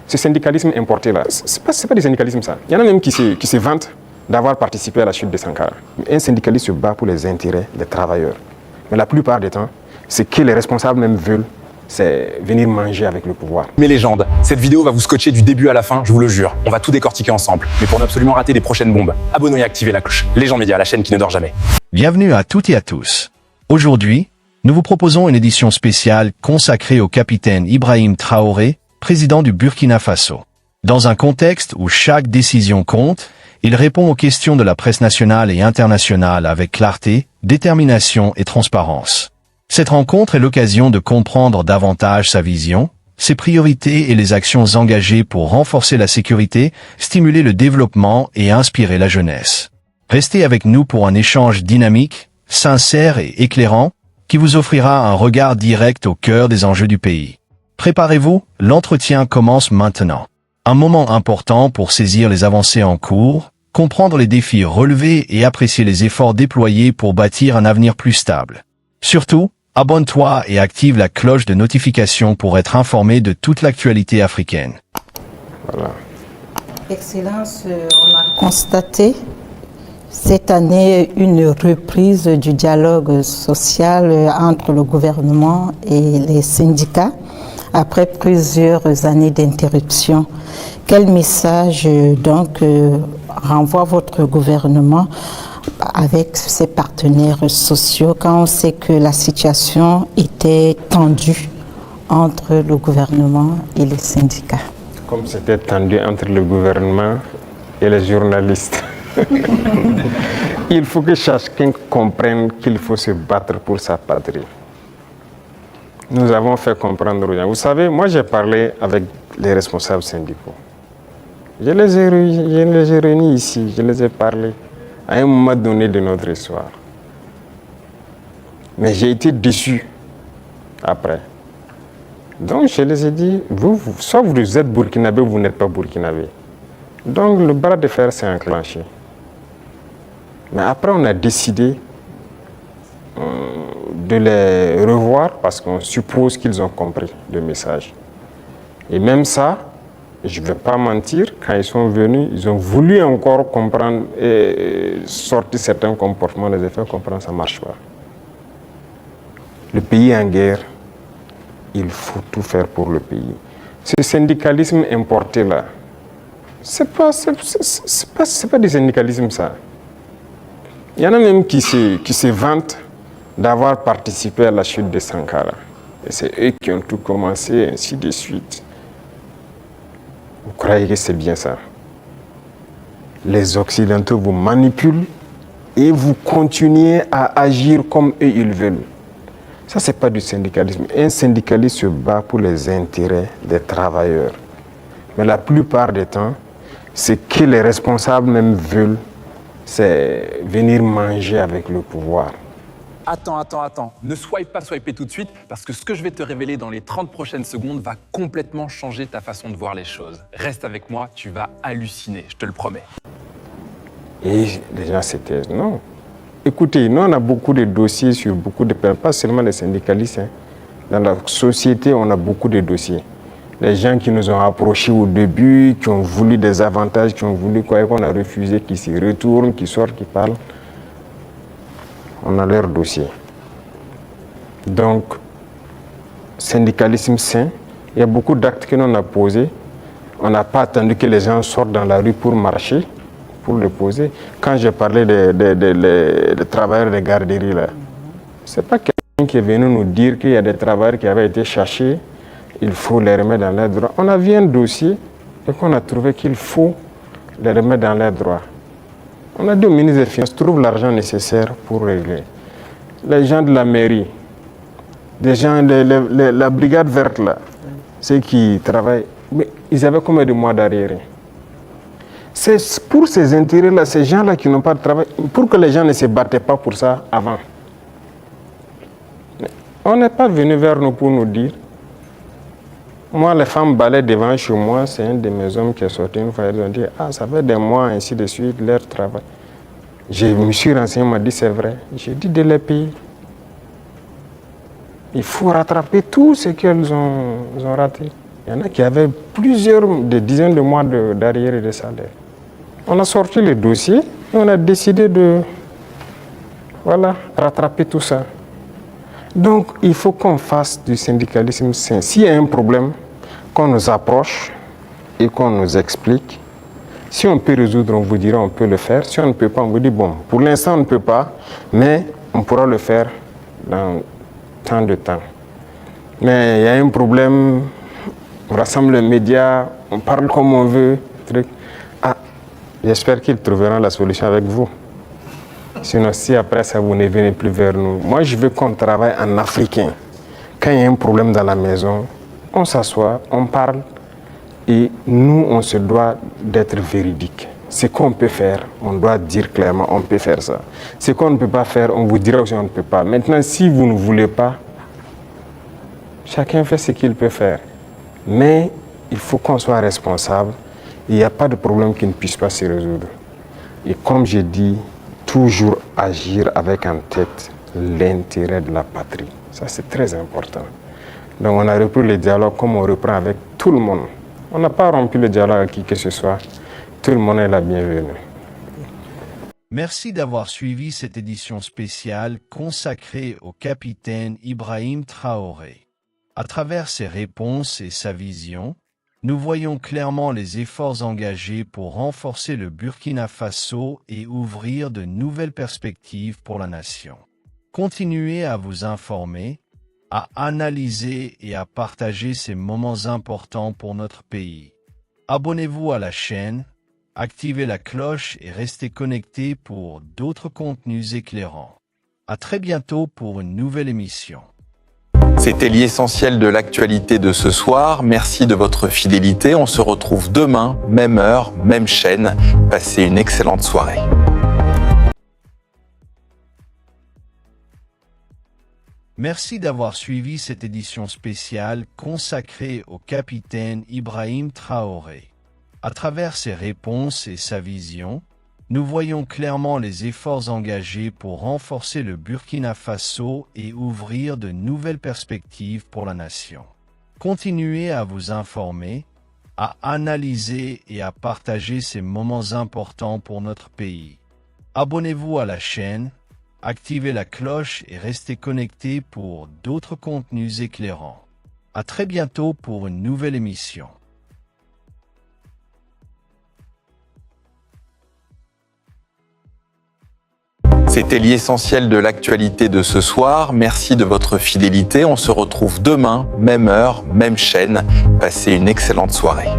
ce syndicalisme importé là, c'est pas du syndicalisme ça. Il y en a même qui se vantent d'avoir participé à la chute de Sankara. Un syndicaliste se bat pour les intérêts des travailleurs. Mais la plupart du temps, ce que les responsables même veulent, c'est venir manger avec le pouvoir. Mes légendes, cette vidéo va vous scotcher du début à la fin, je vous le jure. On va tout décortiquer ensemble. Mais pour ne absolument rater les prochaines bombes, abonnez-vous et activez la cloche. Légende Média, la chaîne qui ne dort jamais. Bienvenue à toutes et à tous. Aujourd'hui, nous vous proposons une édition spéciale consacrée au capitaine Ibrahim Traoré, président du Burkina Faso. Dans un contexte où chaque décision compte, il répond aux questions de la presse nationale et internationale avec clarté, détermination et transparence. Cette rencontre est l'occasion de comprendre davantage sa vision, ses priorités et les actions engagées pour renforcer la sécurité, stimuler le développement et inspirer la jeunesse. Restez avec nous pour un échange dynamique, sincère et éclairant, qui vous offrira un regard direct au cœur des enjeux du pays. Préparez-vous, l'entretien commence maintenant. Un moment important pour saisir les avancées en cours, comprendre les défis relevés et apprécier les efforts déployés pour bâtir un avenir plus stable. Surtout, abonne-toi et active la cloche de notification pour être informé de toute l'actualité africaine. Voilà. Excellence, on a constaté cette année une reprise du dialogue social entre le gouvernement et les syndicats après plusieurs années d'interruption. Quel message donc renvoie votre gouvernement avec ses partenaires sociaux quand on sait que la situation était tendue entre le gouvernement et les syndicats? Comme c'était tendu entre le gouvernement et les journalistes. Il faut que chacun comprenne qu'il faut se battre pour sa patrie. Nous avons fait comprendre aux gens. Vous savez, moi j'ai parlé avec les responsables syndicaux. Je les ai réunis ici, je les ai parlé à un moment donné de notre histoire. Mais j'ai été déçu après. Donc je les ai dit, soit vous êtes burkinabé, vous n'êtes pas burkinabé. Donc le bras de fer s'est enclenché. Mais après on a décidé de les revoir parce qu'on suppose qu'ils ont compris le message. Et même ça, je ne vais pas mentir, quand ils sont venus, ils ont voulu encore comprendre et sortir certains comportements, les effets comprendre, ça ne marche pas. Le pays est en guerre, il faut tout faire pour le pays. Ce syndicalisme importé là, c'est pas du syndicalisme ça. Il y en a même qui se vantent d'avoir participé à la chute de Sankara. Et c'est eux qui ont tout commencé, ainsi de suite. Vous croyez que c'est bien ça? Les Occidentaux vous manipulent et vous continuez à agir comme eux ils veulent. Ça, c'est pas du syndicalisme. Un syndicaliste se bat pour les intérêts des travailleurs. Mais la plupart du temps, ce que les responsables même veulent, c'est venir manger avec le pouvoir. Attends. Ne swipe pas swiper tout de suite, parce que ce que je vais te révéler dans les 30 prochaines secondes va complètement changer ta façon de voir les choses. Reste avec moi, tu vas halluciner, je te le promets. Et les gens se taisent. Non. Écoutez, nous on a beaucoup de dossiers sur beaucoup de personnes, pas seulement les syndicalistes. Dans la société, on a beaucoup de dossiers. Les gens qui nous ont approchés au début, qui ont voulu des avantages, qui ont voulu quoi, qu'on a refusé, qui se retournent, qui sortent, qui parlent. On a leur dossier. Donc, syndicalisme sain, il y a beaucoup d'actes que l'on a posés. On n'a pas attendu que les gens sortent dans la rue pour marcher, pour le poser. Quand j'ai parlé des travailleurs des garderies, là, ce n'est pas quelqu'un qui est venu nous dire qu'il y a des travailleurs qui avaient été cherchés, il faut les remettre dans leurs droits. On a vu un dossier et qu'on a trouvé qu'il faut les remettre dans leurs droits. On a dit au ministre des Finances, trouve l'argent nécessaire pour régler. Les gens de la mairie, des gens de la brigade verte, là, ceux qui travaillent, mais ils avaient combien de mois d'arriéré? C'est pour ces intérêts-là, ces gens-là qui n'ont pas de travail, pour que les gens ne se battaient pas pour ça avant. On n'est pas venu vers nous pour nous dire. Moi, les femmes balaient devant chez moi, c'est un de mes hommes qui est sorti une fois, ils ont dit, ah, ça fait des mois, ainsi de suite, leur travail. Je me suis renseigné, on m'a dit, c'est vrai. J'ai dit de les payer. Il faut rattraper tout ce qu'elles ont raté. Il y en a qui avaient des dizaines de mois d'arriérés de salaire. On a sorti les dossiers et on a décidé de rattraper tout ça. Donc, il faut qu'on fasse du syndicalisme sain. S'il y a un problème, qu'on nous approche et qu'on nous explique. Si on peut résoudre, on vous dira on peut le faire. Si on ne peut pas, on vous dit bon, pour l'instant on ne peut pas, mais on pourra le faire dans tant de temps. Mais il y a un problème, on rassemble les médias, on parle comme on veut. J'espère qu'ils trouveront la solution avec vous. Sinon, si après ça, vous ne venez plus vers nous. Moi, je veux qu'on travaille en africain. Quand il y a un problème dans la maison, on s'assoit, on parle. Et nous, on se doit d'être véridique. Ce qu'on peut faire, on doit dire clairement, on peut faire ça. Ce qu'on ne peut pas faire, on vous dira aussi on ne peut pas. Maintenant, si vous ne voulez pas, chacun fait ce qu'il peut faire. Mais il faut qu'on soit responsable. Il n'y a pas de problème qui ne puisse pas se résoudre. Et comme j'ai dit, toujours agir avec en tête l'intérêt de la patrie. Ça, c'est très important. Donc, on a repris le dialogue comme on reprend avec tout le monde. On n'a pas rompu le dialogue avec qui que ce soit. Tout le monde est la bienvenue. Merci d'avoir suivi cette édition spéciale consacrée au capitaine Ibrahim Traoré. À travers ses réponses et sa vision, nous voyons clairement les efforts engagés pour renforcer le Burkina Faso et ouvrir de nouvelles perspectives pour la nation. Continuez à vous informer, à analyser et à partager ces moments importants pour notre pays. Abonnez-vous à la chaîne, activez la cloche et restez connectés pour d'autres contenus éclairants. À très bientôt pour une nouvelle émission. C'était l'essentiel de l'actualité de ce soir. Merci de votre fidélité. On se retrouve demain, même heure, même chaîne. Passez une excellente soirée. Merci d'avoir suivi cette édition spéciale consacrée au capitaine Ibrahim Traoré. À travers ses réponses et sa vision, nous voyons clairement les efforts engagés pour renforcer le Burkina Faso et ouvrir de nouvelles perspectives pour la nation. Continuez à vous informer, à analyser et à partager ces moments importants pour notre pays. Abonnez-vous à la chaîne, activez la cloche et restez connectés pour d'autres contenus éclairants. À très bientôt pour une nouvelle émission. C'était l'essentiel de l'actualité de ce soir. Merci de votre fidélité. On se retrouve demain, même heure, même chaîne. Passez une excellente soirée.